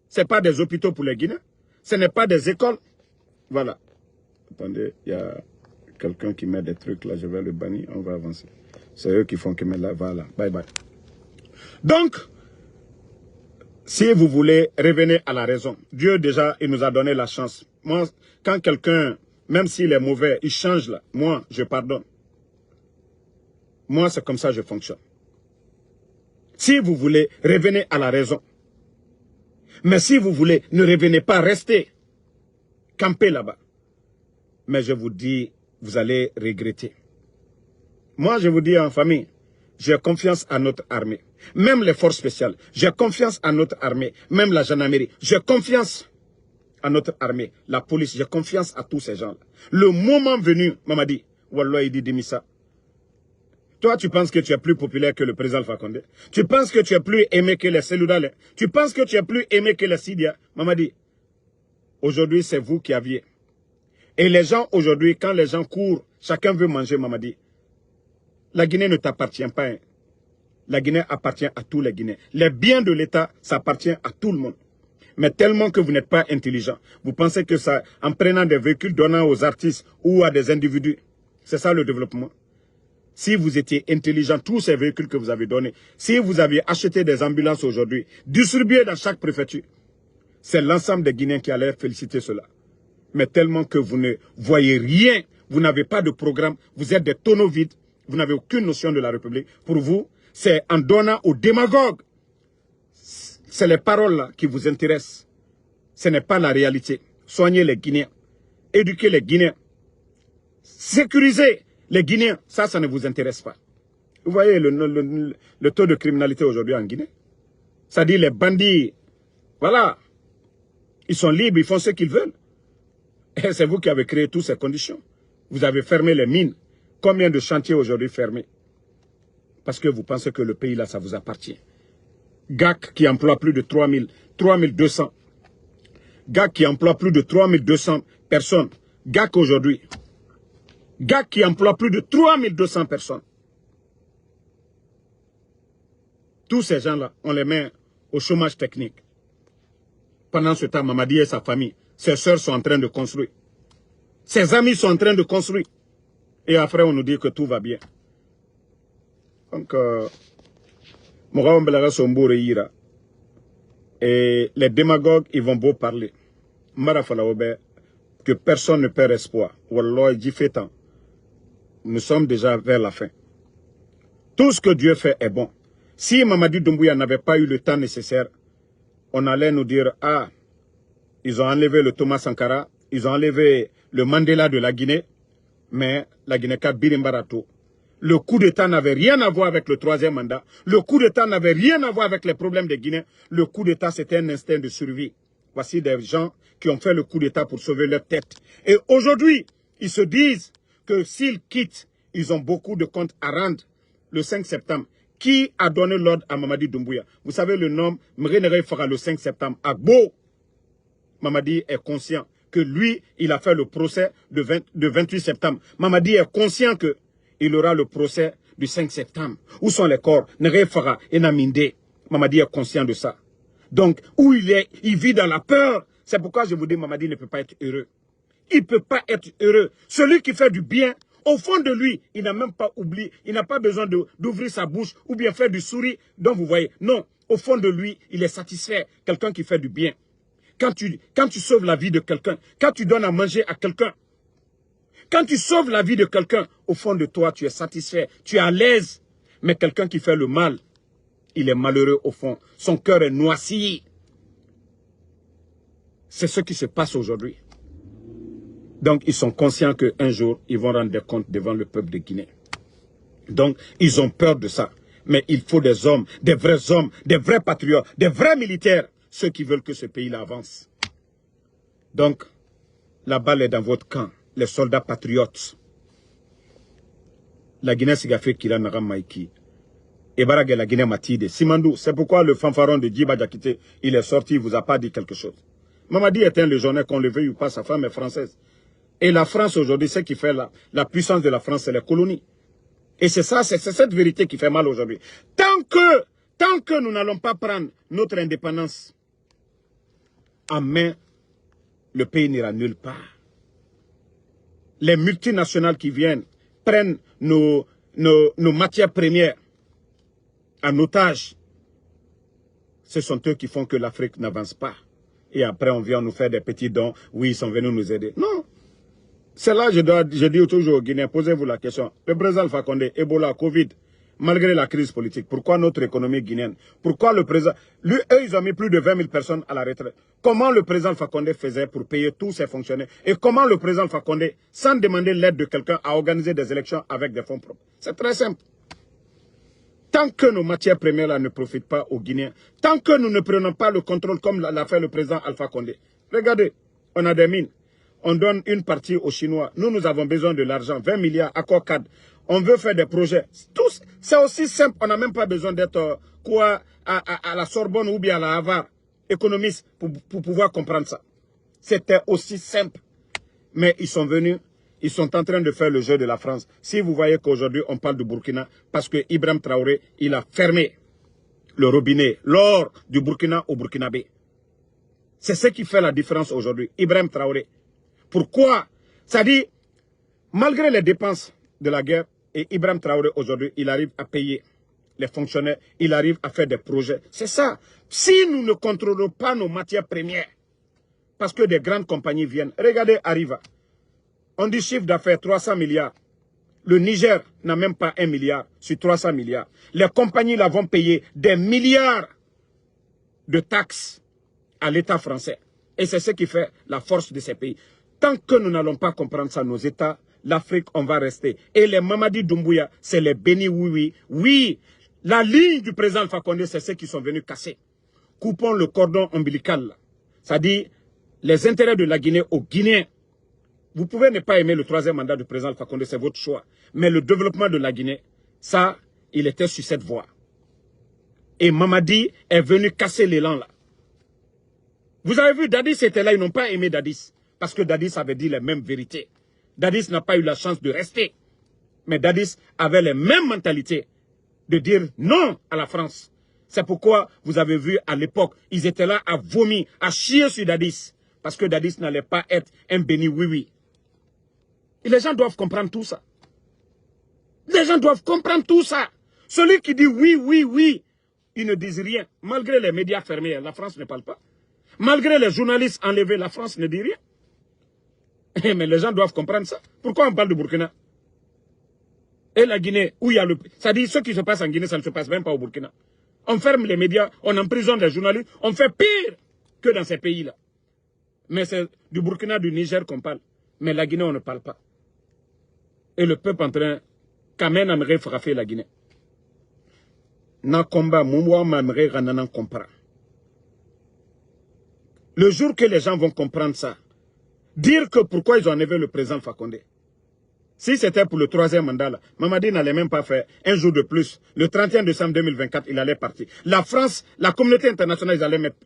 Ce n'est pas des hôpitaux pour les Guinéens. Ce n'est pas des écoles. Voilà. Attendez, il y a quelqu'un qui met des trucs là, je vais le bannir, on va avancer. C'est eux qui font que là, voilà, bye bye. Donc, si vous voulez, revenez à la raison. Dieu déjà, il nous a donné la chance. Moi, quand quelqu'un, même s'il est mauvais, il change là, moi, je pardonne. Moi, c'est comme ça que je fonctionne. Si vous voulez, revenez à la raison. Mais si vous voulez, ne revenez pas, restez. Campez là-bas. Mais je vous dis, vous allez regretter. Moi, je vous dis en famille, j'ai confiance à notre armée. Même les forces spéciales, j'ai confiance à notre armée. Même la gendarmerie, j'ai confiance à notre armée. La police, j'ai confiance à tous ces gens-là. Le moment venu, Mamadi, Wallah, il dit Dimissa. Toi, tu penses que tu es plus populaire que le président Alpha Condé? Tu penses que tu es plus aimé que les Seloudalais? Tu penses que tu es plus aimé que les Sidia? Mamadi, aujourd'hui, c'est vous qui aviez. Et les gens, aujourd'hui, quand les gens courent, chacun veut manger, Mamadi. La Guinée ne t'appartient pas. Hein. La Guinée appartient à tous les Guinéens. Les biens de l'État, ça appartient à tout le monde. Mais tellement que vous n'êtes pas intelligent. Vous pensez que ça, en prenant des véhicules, donnant aux artistes ou à des individus, c'est ça le développement. Si vous étiez intelligent, tous ces véhicules que vous avez donnés, si vous aviez acheté des ambulances aujourd'hui, distribuées dans chaque préfecture, c'est l'ensemble des Guinéens qui allaient féliciter cela. Mais tellement que vous ne voyez rien, vous n'avez pas de programme, vous êtes des tonneaux vides, vous n'avez aucune notion de la République. Pour vous, c'est en donnant aux démagogues. C'est les paroles là qui vous intéressent. Ce n'est pas la réalité. Soignez les Guinéens. Éduquez les Guinéens. Sécurisez les Guinéens. Ça ne vous intéresse pas. Vous voyez le taux de criminalité aujourd'hui en Guinée? Ça dit les bandits, voilà, ils sont libres, ils font ce qu'ils veulent. Et c'est vous qui avez créé toutes ces conditions. Vous avez fermé les mines. Combien de chantiers aujourd'hui fermés? Parce que vous pensez que le pays là, ça vous appartient. GAC qui emploie plus de 3200. GAC qui emploie plus de 3200 personnes. GAC aujourd'hui. GAC qui emploie plus de 3200 personnes. Tous ces gens-là, on les met au chômage technique. Pendant ce temps, Mamadi et sa famille, ses soeurs sont en train de construire. Ses amis sont en train de construire. Et après, on nous dit que tout va bien. Donc, et les démagogues, ils vont beau parler. Que personne ne perd espoir. Wallah, j'y fais tant. Nous sommes déjà vers la fin. Tout ce que Dieu fait est bon. Si Mamadi Doumbouya n'avait pas eu le temps nécessaire, on allait nous dire, ah, ils ont enlevé le Thomas Sankara, ils ont enlevé le Mandela de la Guinée, mais la Guinée-Cat Birimbarato. Le coup d'État n'avait rien à voir avec le troisième mandat. Le coup d'État n'avait rien à voir avec les problèmes des Guinéens. Le coup d'État, c'était un instinct de survie. Voici des gens qui ont fait le coup d'État pour sauver leur tête. Et aujourd'hui, ils se disent que s'ils quittent, ils ont beaucoup de comptes à rendre le 5 septembre. Qui a donné l'ordre à Mamadi Doumbouya? Vous savez le nom, Mrenere fera le 5 septembre. Agbo, Mamadi est conscient que lui, il a fait le procès de 28 septembre. Mamadi est conscient que il aura le procès du 5 septembre. Où sont les corps? Nere Fara et Naminde. Mamadi est conscient de ça. Donc, où il est, il vit dans la peur. C'est pourquoi je vous dis, Mamadi ne peut pas être heureux. Il ne peut pas être heureux. Celui qui fait du bien, au fond de lui, il n'a même pas oublié, il n'a pas besoin d'ouvrir sa bouche ou bien faire du sourire dont vous voyez. Non, au fond de lui, il est satisfait. Quelqu'un qui fait du bien. Quand tu sauves la vie de quelqu'un, quand tu donnes à manger à quelqu'un, quand tu sauves la vie de quelqu'un, au fond de toi, tu es satisfait, tu es à l'aise. Mais quelqu'un qui fait le mal, il est malheureux au fond. Son cœur est noirci. C'est ce qui se passe aujourd'hui. Donc, ils sont conscients qu'un jour, ils vont rendre des comptes devant le peuple de Guinée. Donc, ils ont peur de ça. Mais il faut des hommes, des vrais patriotes, des vrais militaires, ceux qui veulent que ce pays-là avance. Donc, la balle est dans votre camp, les soldats patriotes. La Guinée s'est fait qu'il a Naram Maïki. Et Barag la Guinée Matide. Simandou, c'est pourquoi le fanfaron de Djiba Diakité, il est sorti, il vous a pas dit quelque chose. Mamadi est un légionnaire, qu'on le veuille ou pas, sa femme est française. Et la France aujourd'hui, ce qui fait la puissance de la France, c'est les colonies. Et c'est ça, c'est cette vérité qui fait mal aujourd'hui. Tant que nous n'allons pas prendre notre indépendance en main, le pays n'ira nulle part. Les multinationales qui viennent prennent nos matières premières en otage. Ce sont eux qui font que l'Afrique n'avance pas. Et après, on vient nous faire des petits dons. Oui, ils sont venus nous aider. Non. C'est là, je dis toujours aux Guinéens, posez-vous la question. Le président Alpha Condé, Ebola, Covid, malgré la crise politique, pourquoi notre économie guinéenne? Pourquoi le président... Eux, ils ont mis plus de 20 000 personnes à la retraite. Comment le président Alpha Condé faisait pour payer tous ses fonctionnaires? Et comment le président Alpha Condé, sans demander l'aide de quelqu'un, a organisé des élections avec des fonds propres? C'est très simple. Tant que nos matières premières là, ne profitent pas aux Guinéens, tant que nous ne prenons pas le contrôle comme l'a fait le président Alpha Condé. Regardez, on a des mines. On donne une partie aux Chinois. Nous avons besoin de l'argent. 20 milliards, accord cadre. On veut faire des projets. C'est aussi simple. On n'a même pas besoin d'être à la Sorbonne ou bien à la Harvard, économiste, pour pouvoir comprendre ça. C'était aussi simple. Mais ils sont venus, ils sont en train de faire le jeu de la France. Si vous voyez qu'aujourd'hui, on parle du Burkina, parce que Ibrahim Traoré, il a fermé le robinet, l'or du Burkina au Burkinabé. C'est ce qui fait la différence aujourd'hui. Ibrahim Traoré. Pourquoi? Ça dit, malgré les dépenses de la guerre, et Ibrahim Traoré aujourd'hui, il arrive à payer les fonctionnaires, il arrive à faire des projets. C'est ça. Si nous ne contrôlons pas nos matières premières, parce que des grandes compagnies viennent. Regardez Arriva. On dit chiffre d'affaires 300 milliards. Le Niger n'a même pas 1 milliard sur 300 milliards. Les compagnies là vont payer des milliards de taxes à l'État français. Et c'est ce qui fait la force de ces pays. Tant que nous n'allons pas comprendre ça, nos États, l'Afrique, on va rester. Et les Mamadi Doumbouya, c'est les bénis oui. Oui, la ligne du président Alpha Condé, c'est ceux qui sont venus casser. Coupons le cordon ombilical là. Ça dit, les intérêts de la Guinée aux Guinéens. Vous pouvez ne pas aimer le troisième mandat du président Alpha Condé, c'est votre choix. Mais le développement de la Guinée, ça, il était sur cette voie. Et Mamadi est venu casser l'élan là. Vous avez vu, Dadis était là, ils n'ont pas aimé Dadis. Parce que Dadis avait dit les mêmes vérités. Dadis n'a pas eu la chance de rester. Mais Dadis avait les mêmes mentalités de dire non à la France. C'est pourquoi vous avez vu à l'époque, ils étaient là à vomir, à chier sur Dadis. Parce que Dadis n'allait pas être un béni oui. Et les gens doivent comprendre tout ça. Les gens doivent comprendre tout ça. Celui qui dit oui, ils ne disent rien. Malgré les médias fermés, la France ne parle pas. Malgré les journalistes enlevés, la France ne dit rien. Mais les gens doivent comprendre ça. Pourquoi on parle du Burkina? Et la Guinée, où il y a le... Ça dit, ce qui se passe en Guinée, ça ne se passe même pas au Burkina. On ferme les médias, on emprisonne les journalistes, on fait pire que dans ces pays-là. Mais c'est du Burkina, du Niger qu'on parle. Mais la Guinée, on ne parle pas. Et le peuple en train, Kamen aimerait frapper la Guinée. Nakomba, Moumoua m'aimerait rananan compara. Le jour que les gens vont comprendre ça, dire que pourquoi ils ont enlevé le président Fakonde. Si c'était pour le troisième mandat, là, Mamadi n'allait même pas faire un jour de plus. Le 31 décembre 2024, il allait partir. La France, la communauté internationale, ils allaient mettre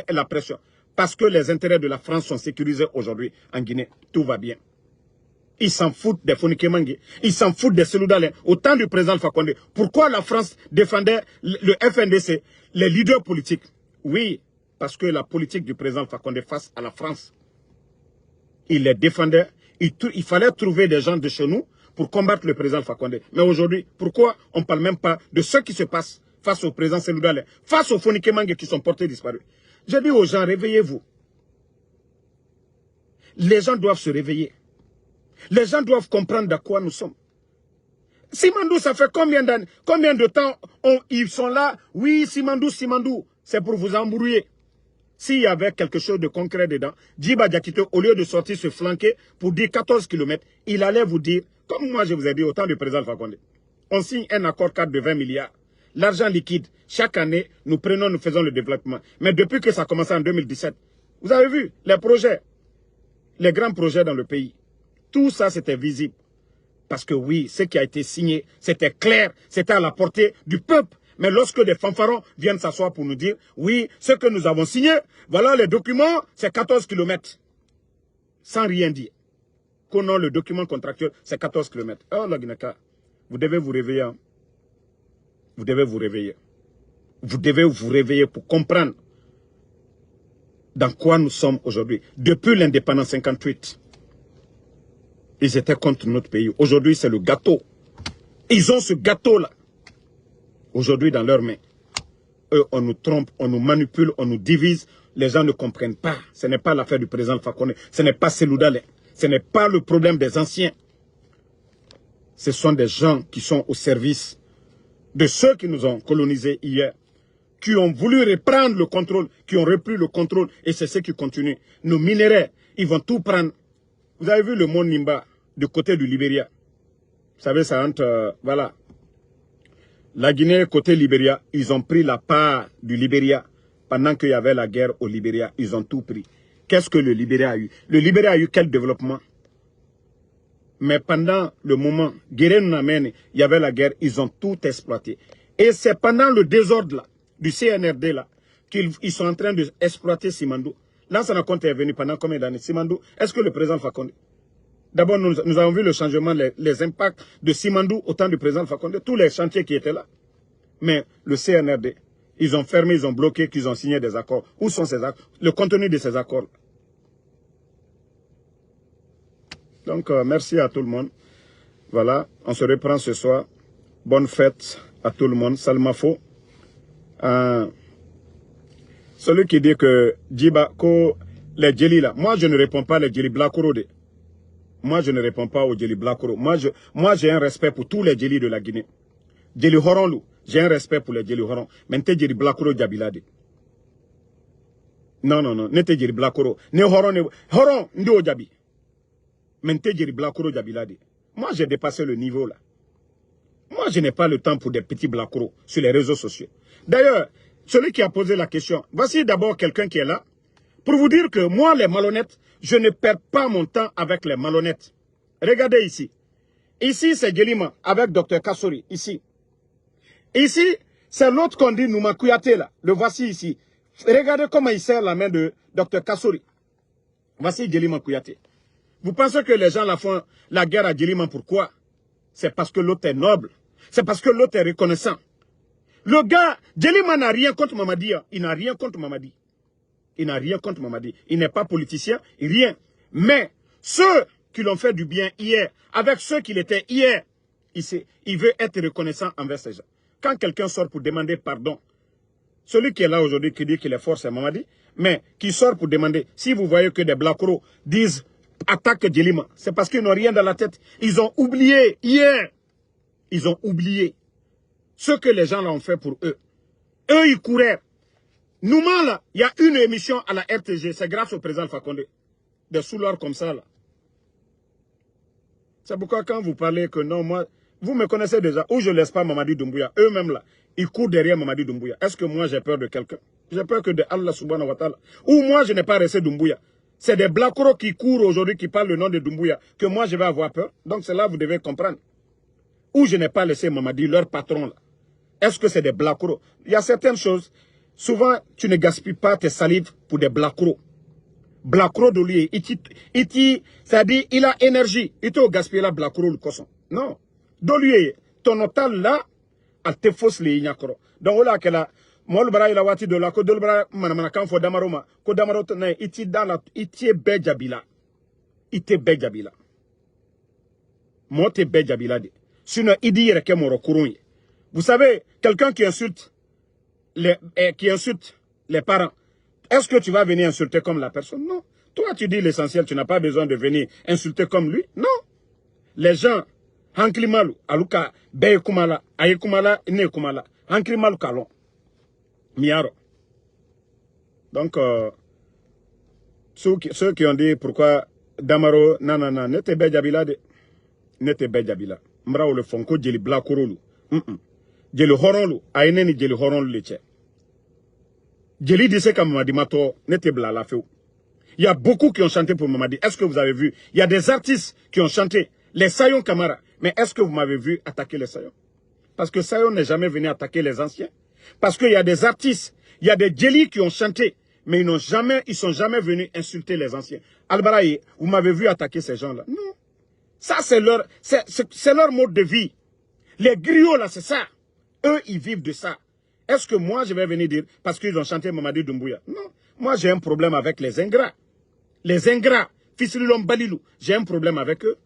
la pression. Parce que les intérêts de la France sont sécurisés aujourd'hui en Guinée. Tout va bien. Ils s'en foutent des Fonikemangue. Ils s'en foutent des Seloudalais. Au temps du président Fakonde. Pourquoi la France défendait le FNDC, les leaders politiques? Oui, parce que la politique du président Fakonde face à la France, il les défendait. Il fallait trouver des gens de chez nous pour combattre le président Fakonde. Mais aujourd'hui, pourquoi on ne parle même pas de ce qui se passe face au président Seloudalais, face aux Fonikemangue qui sont portés disparus? Je dis aux gens, réveillez-vous. Les gens doivent se réveiller. Les gens doivent comprendre de quoi nous sommes. Simandou, ça fait combien d'années, combien de temps ils sont là? Oui, Simandou, c'est pour vous embrouiller. S'il y avait quelque chose de concret dedans, Djiba Diakité, au lieu de sortir se flanquer pour dire 14 km, il allait vous dire, comme moi je vous ai dit au temps du président Fakonde, on signe un accord cadre de 20 milliards. L'argent liquide, chaque année, nous faisons le développement. Mais depuis que ça a commencé en 2017, vous avez vu les projets, les grands projets dans le pays. Tout ça, c'était visible. Parce que oui, ce qui a été signé, c'était clair, c'était à la portée du peuple. Mais lorsque des fanfarons viennent s'asseoir pour nous dire, oui, ce que nous avons signé, voilà les documents, c'est 14 km. Sans rien dire. Que non, le document contractuel, c'est 14 km. Oh, la Guinée-Ka, vous devez vous réveiller. Hein. Vous devez vous réveiller. Vous devez vous réveiller pour comprendre dans quoi nous sommes aujourd'hui. Depuis l'indépendance 58, ils étaient contre notre pays. Aujourd'hui, c'est le gâteau. Ils ont ce gâteau-là. Aujourd'hui, dans leurs mains. Eux, on nous trompe, on nous manipule, on nous divise. Les gens ne comprennent pas. Ce n'est pas l'affaire du président Fakonde. Ce n'est pas Seloudalais. Ce n'est pas le problème des anciens. Ce sont des gens qui sont au service de ceux qui nous ont colonisés hier, qui ont voulu reprendre le contrôle, qui ont repris le contrôle, et c'est ce qui continue. Nos minéraux, ils vont tout prendre. Vous avez vu le mont Nimba, du côté du Libéria. Vous savez, ça entre, voilà. La Guinée, côté Libéria, ils ont pris la part du Libéria. Pendant qu'il y avait la guerre au Libéria, ils ont tout pris. Qu'est-ce que le Libéria a eu? Le Libéria a eu quel développement? Mais pendant le moment, il y avait la guerre, ils ont tout exploité. Et c'est pendant le désordre là, du CNRD là, qu'ils sont en train d'exploiter Simandou. Lansana Conté est venu pendant combien d'années? Simandou, est-ce que le président Fakonde? D'abord, nous avons vu le changement, les impacts de Simandou au temps du président Fakonde, tous les chantiers qui étaient là. Mais le CNRD, ils ont fermé, ils ont bloqué, qu'ils ont signé des accords. Où sont ces accords? Le contenu de ces accords. Donc, merci à tout le monde. Voilà, on se reprend ce soir. Bonne fête à tout le monde. Salmafo. Celui qui dit que Djiba, les Djeli là, moi je ne réponds pas les Djeli Blakoro. Moi je ne réponds pas aux Djeli Blakoro. Moi j'ai un respect pour tous les Djeli de la Guinée. Djeli Horon, j'ai un respect pour les Djeli Horon. Mais n'était Djeli Blakoro Djabilade. Non, non, non, n'était Djeli Blakoro. Ne Horon, Horon, Ndo Djabi. Mais n'était Djeli Blakoro Djabilade. Moi j'ai dépassé le niveau là. Moi je n'ai pas le temps pour des petits Blakoro sur les réseaux sociaux. D'ailleurs, celui qui a posé la question, voici d'abord quelqu'un qui est là, pour vous dire que moi, les malhonnêtes, je ne perds pas mon temps avec les malhonnêtes. Regardez ici. Ici, c'est Djelima avec Dr Kassori, ici. Ici, c'est l'autre qu'on dit Nouma Kouyaté, là. Le voici ici. Regardez comment il serre la main de Dr Kassori. Voici Djelima Kouyaté. Vous pensez que les gens la font la guerre à Djelima, pourquoi? C'est parce que l'autre est noble. C'est parce que l'autre est reconnaissant. Le gars, Djelima n'a rien contre Mamadi. Il n'a rien contre Mamadi. Il n'a rien contre Mamadi. Il n'est pas politicien, rien. Mais ceux qui l'ont fait du bien hier, avec ceux qui l'étaient hier, il veut être reconnaissant envers ces gens. Quand quelqu'un sort pour demander pardon, celui qui est là aujourd'hui qui dit qu'il est fort, c'est Mamadi, mais qui sort pour demander, si vous voyez que des Blakoro disent attaque Djelima, c'est parce qu'ils n'ont rien dans la tête. Ils ont oublié hier. Ils ont oublié ce que les gens ont fait pour eux. Eux, ils couraient. Nous, là, il y a une émission à la RTG, c'est grâce au président Fakonde. Des souleurs comme ça, là. C'est pourquoi quand vous parlez que non, moi, vous me connaissez déjà, ou je ne laisse pas Mamadi Doumbouya, eux-mêmes là, ils courent derrière Mamadi Doumbouya. Est-ce que moi j'ai peur de quelqu'un? J'ai peur que de Allah subhanahu wa ta'ala. Ou moi je n'ai pas resté Doumbouya. C'est des Blakoro qui courent aujourd'hui, qui parlent le nom de Doumbouya, que moi je vais avoir peur. Donc c'est là que vous devez comprendre. Ou je n'ai pas laissé Mamadi, leur patron là. Est-ce que c'est des Blakoro? Il y a certaines choses, souvent tu ne gaspilles pas tes salives pour des Blakoro. Blakoro de lui, c'est-à-dire il a énergie. Il te gaspille la Blakoro le coson. Non. De lui, ton hôtel là, elle te fausse les ignakoro. Donc là, que là, moi le bras il a wati de la, que de le bras, manamanakan fo damaroma, que damaro tenait, iti dans la, iti bejabila. Iti bejabila. Moi te bejabila de. Sinon, il dit que mon recourant. Vous savez, quelqu'un qui insulte les parents, est-ce que tu vas venir insulter comme la personne? Non. Toi, tu dis l'essentiel, tu n'as pas besoin de venir insulter comme lui. Non. Les gens, Hanklimalu, Aluka, Beyekumala, Ayekumala, Nekumala, Hanklimalu Kalon, Miaro. Donc, ceux qui ont dit pourquoi Damaro, nanana, n'était Bejabila de. N'était Bejabila. Mrao le fonko, Djeli Blakurolu. Djeli Horonlu, Ayeneni Djeli Horonlu leche. Djeli disait que Mamadi Mato n'était bla la feu. Il y a beaucoup qui ont chanté pour Mamadi. Est-ce que vous avez vu? Il y a des artistes qui ont chanté. Les Sayon Kamara. Mais est-ce que vous m'avez vu attaquer les Sayon? Parce que Sayon n'est jamais venu attaquer les anciens. Parce qu'il y a des artistes, il y a des Djeli qui ont chanté. Mais ils sont jamais venus insulter les anciens. Albaraï, vous m'avez vu attaquer ces gens-là? Non. Ça, c'est leur mode de vie. Les griots, là, c'est ça. Eux, ils vivent de ça. Est-ce que moi, je vais venir dire, parce qu'ils ont chanté Mamadi Doumbouya? Non. Moi, j'ai un problème avec les ingrats. Les ingrats, Fissililom Balilou, j'ai un problème avec eux.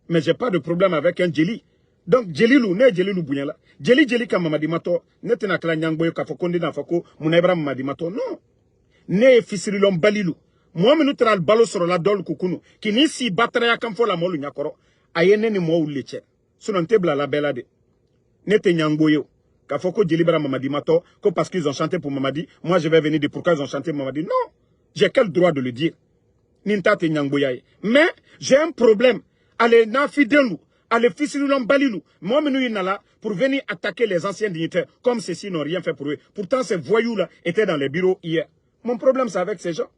Mais je n'ai pas de problème avec un Djeli. Donc, Djelilou, ne Djelilou Bounyala. Djeli ka Mamadi Mato, ne tenakla Nyangboyo Kafokondi Nafako, Mounebra Mamadi Mato. Non. Ne Fissililom Balilou. Moi, nous tral balo sur la dol koukounu. Qui ni si batteria comme faut la molu nyakoro. Ayene ni mo ou leche. Sinon tebla la belade. Ne te Nyangboyo. Kafoko Djelibra Mamadi Mato. Que parce qu'ils ont chanté pour Mamadi. Moi, je vais venir dire pourquoi ils ont chanté Mamadi. Non. J'ai quel droit de le dire? Ninta te Nyangboyaye. Mais, j'ai un problème. Allez, na fidelou. Allez, fissilou balilou. Moi, nous y là pour venir attaquer les anciens dignitaires. Comme ceux-ci n'ont rien fait pour eux. Pourtant, ces voyous-là étaient dans les bureaux hier. Mon problème, c'est avec ces gens.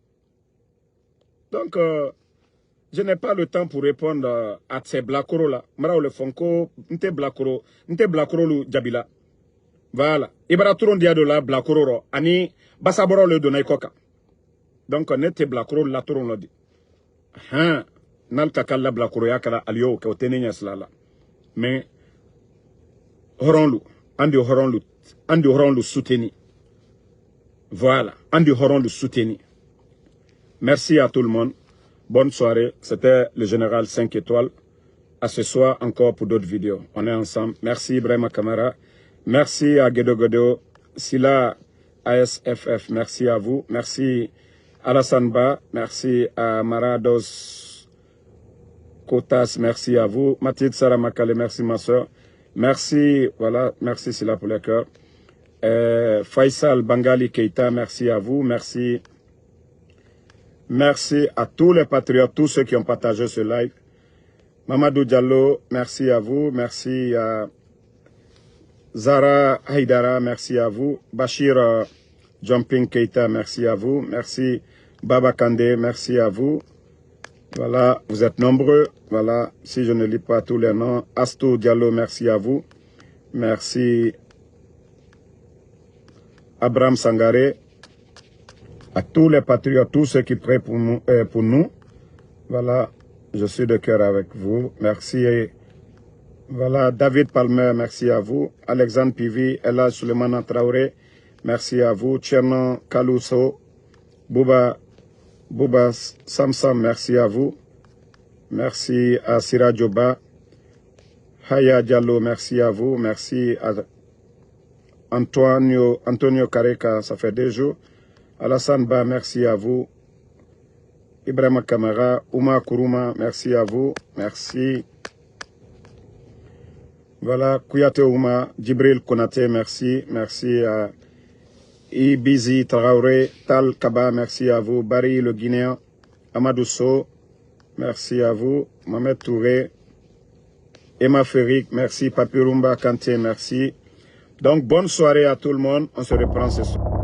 Donc, Je n'ai pas le temps pour répondre à ces blacoro là. Mara le fonko, nte blacoro lu jabila. Voilà. Ibara turon dia de la blacoro ro. Ani basaboro le donay koka. Donc nete blacoro la turon lo di. Hein. Nal takalla blacoro yakala alio ke otene slala. Mais horonlu, andi horonlu souteni. Voilà, andi horonlu souteni. Merci à tout le monde. Bonne soirée. C'était le général 5 étoiles. À ce soir encore pour d'autres vidéos. On est ensemble. Merci Ibrahima Kamara. Merci à Gedo Godo. Sila ASFF. Merci à vous. Merci Alassane Ba. Merci à Marados Kotas. Merci à vous. Mathilde Saramakale. Merci ma soeur. Merci. Voilà. Merci Sila pour le cœur. Faisal Bangali Keita. Merci à vous. Merci. Merci à tous les patriotes, tous ceux qui ont partagé ce live. Mamadou Diallo, merci à vous. Merci à Zara Haidara, merci à vous. Bachir Jumping Keita, merci à vous. Merci Baba Kande, merci à vous. Voilà, vous êtes nombreux. Voilà, si je ne lis pas tous les noms. Astou Diallo, merci à vous. Merci Abraham Sangaré. À tous les patriotes, tous ceux qui prient pour nous. Voilà, je suis de cœur avec vous. Merci. Voilà, David Palmer, merci à vous. Alexandre Pivi, Elhaj Souleymane Traoré, merci à vous. Tchernan Kalouso, Bouba Samsam, merci à vous. Merci à Sira Djoba. Haya Diallo, merci à vous. Merci à Antonio Kareka, ça fait 2 jours. Alassane Ba, merci à vous. Ibrahima Kamara, Ouma Kourouma, merci à vous. Merci. Voilà, Kouyaté Ouma, Djibril Konate, merci. Merci à Ibizi Traoré, Tal Kaba, merci à vous. Barry le Guinéen, Amadou So, merci à vous. Mohamed Touré, Emma Ferric, merci. Papirumba Kanté, merci. Donc, bonne soirée à tout le monde. On se reprend ce soir.